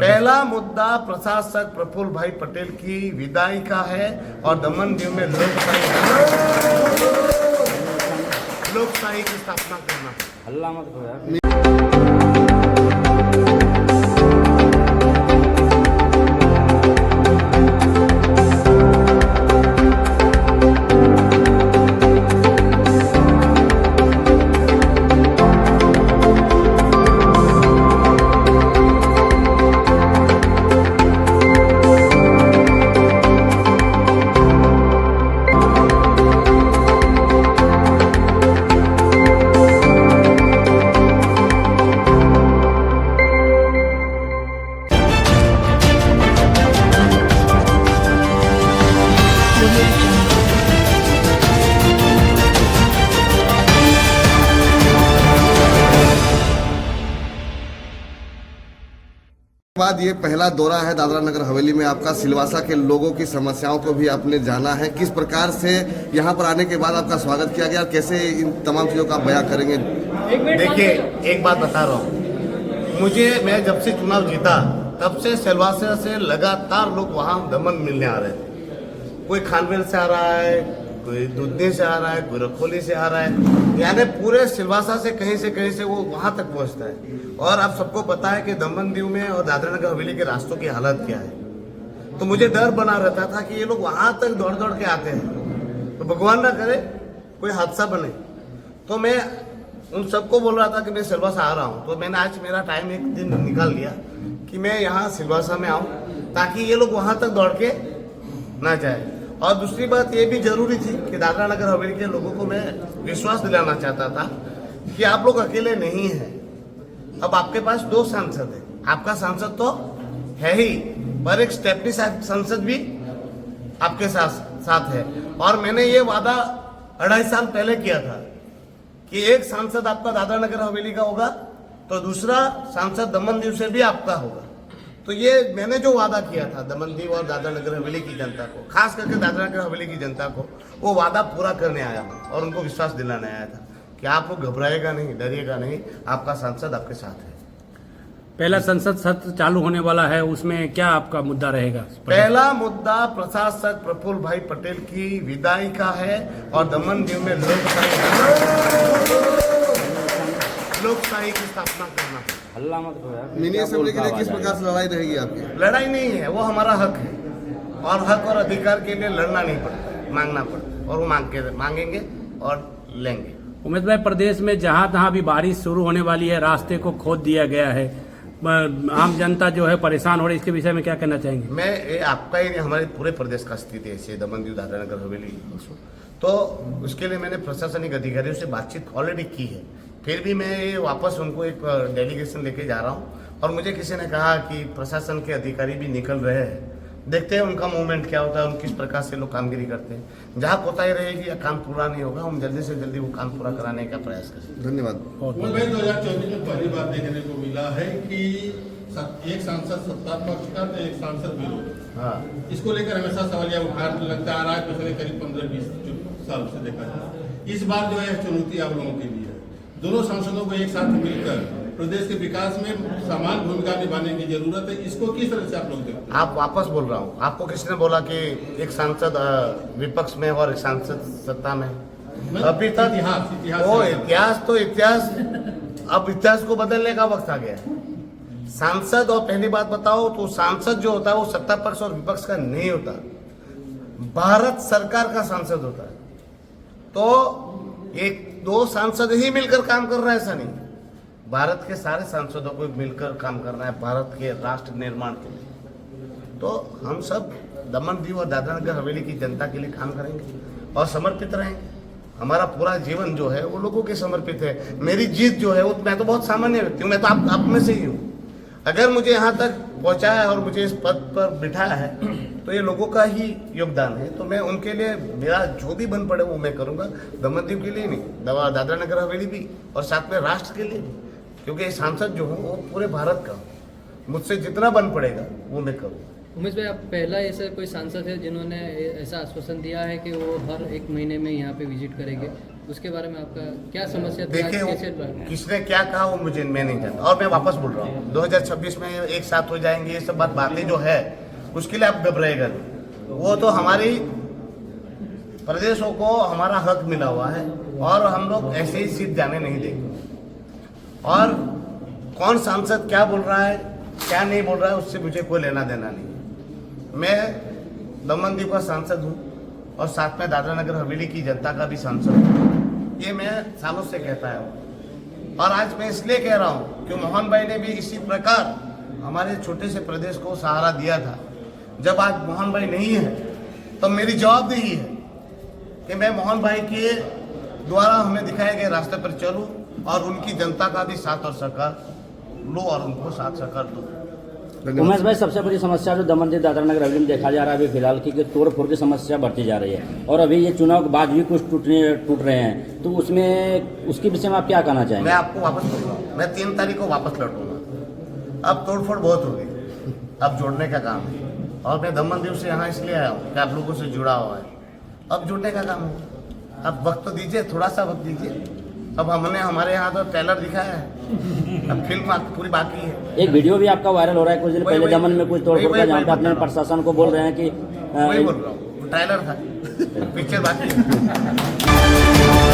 पहला मुद्दा प्रशासक प्रफुल्ल भाई पटेल की विदाई का है और दमन दीव में लोकशाही की स्थापना करना। हल्ला मत करो यार। बाद ये पहला दौरा है दादरा नगर हवेली में आपका। सिलवासा के लोगों की समस्याओं को भी आपने जाना है। किस प्रकार से यहाँ पर आने के बाद आपका स्वागत किया गया, कैसे इन तमाम चीज़ों का आप बयां करेंगे? देखिए, एक बात बता रहा हूँ, मैं जब से चुनाव जीता तब से सिलवासा से लगातार लोग वहाँ दमन मिलने आ रहे थे। कोई खानवेल से आ रहा है, कोई दूधनी से आ रहा है, कोई रखोली से आ रहा है, यानी पूरे सिलवासा से कहीं से वो वहां तक पहुंचता है। और आप सबको पता है कि दमन दीव में और दादरा नगर हवेली के रास्तों की हालत क्या है। तो मुझे डर बना रहता था कि ये लोग वहां तक दौड़ दौड़ के आते हैं, तो भगवान ना करे कोई हादसा बने। तो मैं उन सबको बोल रहा था कि मैं सिलवासा आ रहा हूँ। तो मैंने आज मेरा टाइम एक दिन निकाल लिया कि मैं यहाँ सिलवासा में आऊँ, ताकि ये लोग वहां तक दौड़ के ना जाए। और दूसरी बात ये भी जरूरी थी कि दादरा नगर हवेली के लोगों को मैं विश्वास दिलाना चाहता था कि आप लोग अकेले नहीं हैं। अब आपके पास 2 सांसद हैं, आपका सांसद तो है ही, पर एक स्टेपनी सांसद भी आपके साथ है। और मैंने ये वादा 2.5 साल पहले किया था कि एक सांसद आपका दादरा नगर हवेली का होगा तो दूसरा सांसद दमन दीव से भी आपका होगा। तो ये मैंने जो वादा किया था दमन दीव और दादरा नगर हवेली की जनता को, खास करके दादरा नगर हवेली की जनता को, वो वादा पूरा करने आया हूँ और उनको विश्वास दिलाने आया था कि आप लोग घबराएगा नहीं, डरिएगा नहीं, आपका सांसद आपके साथ है। पहला संसद सत्र चालू होने वाला है, उसमें क्या आपका मुद्दा रहेगा? पहला मुद्दा प्रशासक प्रफुल्ल भाई पटेल की विदाई का है और दमन दीव में लोकशाही की स्थापना करना। हल्ला मत करो यार। मिनी असेंबली के लिए किस प्रकार से लड़ाई रहेगी आपकी? लड़ाई नहीं है, वो हमारा हक है और हक और अधिकार के लिए लड़ना नहीं पड़ता, मांगना पड़ता, और वो मांगेंगे और लेंगे। उमेश भाई, प्रदेश में जहां तहां भी बारिश शुरू होने वाली है, रास्ते को खोद दिया गया है, आम जनता जो है परेशान हो रही है, इसके विषय में क्या कहना चाहेंगे? मैं आपका ही हमारे पूरे प्रदेश का स्थिति ऐसी है, दमन दीव दादरा नगर हवेली, तो उसके लिए मैंने प्रशासनिक अधिकारियों से बातचीत ऑलरेडी की है। फिर भी मैं ये वापस उनको एक डेलीगेशन लेके जा रहा हूँ और मुझे किसी ने कहा कि प्रशासन के अधिकारी भी निकल रहे हैं, देखते हैं उनका मूवमेंट क्या होता है, उन किस प्रकार से लोग कामगिरी करते हैं। जहाँ कोताही रहेगी या काम पूरा नहीं होगा, हम जल्दी से जल्दी वो काम पूरा कराने का प्रयास करें। धन्यवाद। 2024 में पहली बार देखने को मिला है कि एक सांसद सत्ता पक्ष का तो एक सांसद विरोध। हाँ, इसको लेकर हमेशा सवालिया उठार लगता आ रहा है, पिछले करीब 15-20 साल से देखा जाए। इस बार जो है चुनौती आप लोगों के लिए है, दोनों सांसदों को एक साथ मिलकर प्रदेश के विकास में समान भूमिका निभाने की जरूरत है। इसको किस तरह से आप लोग देखते हैं? आप वापस बोल रहा हूँ, आपको किसने बोला कि एक सांसद विपक्ष में और एक सांसद सत्ता में? अभी तक इतिहास तो इतिहास, अब इतिहास को बदलने का वक्त आ गया है। सांसद, और पहली बात बताओ तो सांसद जो होता है वो सत्ता पक्ष और विपक्ष का नहीं होता, भारत सरकार का सांसद होता है। तो 1-2 सांसद ही मिलकर काम कर रहा है, ऐसा नहीं, भारत के सारे सांसदों को मिलकर काम करना है भारत के राष्ट्र निर्माण के लिए। तो हम सब दमन दीव और दादरा नगर हवेली की जनता के लिए काम करेंगे और समर्पित रहेंगे। हमारा पूरा जीवन जो है वो लोगों के समर्पित है। मेरी जीत जो है वो, मैं तो बहुत सामान्य व्यक्ति हूँ, मैं तो आप में से ही हूँ। अगर मुझे यहाँ तक पहुँचाया और मुझे इस पद पर बिठाया है तो ये लोगों का ही योगदान है। तो मैं उनके लिए मेरा जो भी बन पड़े वो मैं करूँगा, दमन दीव के लिए नहीं, दादरा नगर हवेली भी, और साथ में राष्ट्र के लिए भी, क्योंकि सांसद जो हूँ वो पूरे भारत का, मुझसे जितना बन पड़ेगा वो मैं करूँगा। उमेश भाई, आप पहला ऐसा कोई सांसद है जिन्होंने ऐसा आश्वासन दिया है कि वो हर 1 महीने में यहाँ पे विजिट करेंगे, उसके बारे में आपका क्या समस्या थी? देखिए आज वो कैसे किसने क्या कहा वो मुझे मैं नहीं जानता, और मैं वापस बोल रहा हूँ 2026 में एक साथ हो जाएंगे, ये सब बातें जो है उसके लिए आप घबराएगा नहीं। वो तो हमारी प्रदेशों को हमारा हक मिला हुआ है और हम लोग ऐसे ही सीट जाने नहीं देंगे। और कौन सांसद क्या बोल रहा है क्या नहीं बोल रहा है उससे मुझे कोई लेना देना नहीं। मैं दमन दीव का सांसद हूँ और साथ में दादरा नगर हवेली की जनता का भी सांसद हूँ, ये मैं सालों से कहता हूँ। और आज मैं इसलिए कह रहा हूँ कि मोहन भाई ने भी इसी प्रकार हमारे छोटे से प्रदेश को सहारा दिया था। जब आज मोहन भाई नहीं है तो मेरी जवाबदेही है कि मैं मोहन भाई के द्वारा हमें दिखाए गए रास्ते पर चलूं और उनकी जनता का भी साथ और सहकार लूं और उनको साथ सहकार दूं। उमेश भाई, सबसे बड़ी समस्या जो दमनदीव दादरा नगर हवेली में देखा जा रहा है अभी फिलहाल की कि तोड़ फोड़ की समस्या बढ़ती जा रही है और अभी ये चुनाव के बाद भी कुछ टूट रहे हैं, तो उसमें उसके विषय में आप क्या कहना चाहेंगे? मैं आपको वापस बोल रहा हूँ, मैं 3 तारीख को वापस लौटूंगा। अब तोड़फोड़ बहुत हो गई, अब जोड़ने का काम है। और मैं दमन दीव से यहाँ इसलिए आया हूँ कि आप लोगों से जुड़ा हुआ है, अब जुड़ने का काम है। अब वक्त तो दीजिए, थोड़ा सा वक्त दीजिए। अब हमने हमारे यहाँ तो ट्रेलर दिखाया है, अब फिल्म पूरी बाकी है। एक वीडियो भी आपका वायरल हो रहा है कुछ दिन पहले दमन में कुछ तोड़फोड़ का, जहाँ पे अपने प्रशासन को बोल रहे हैं कि वही बोल रहा हूँ, ट्रेलर था, पिक्चर बाकी है।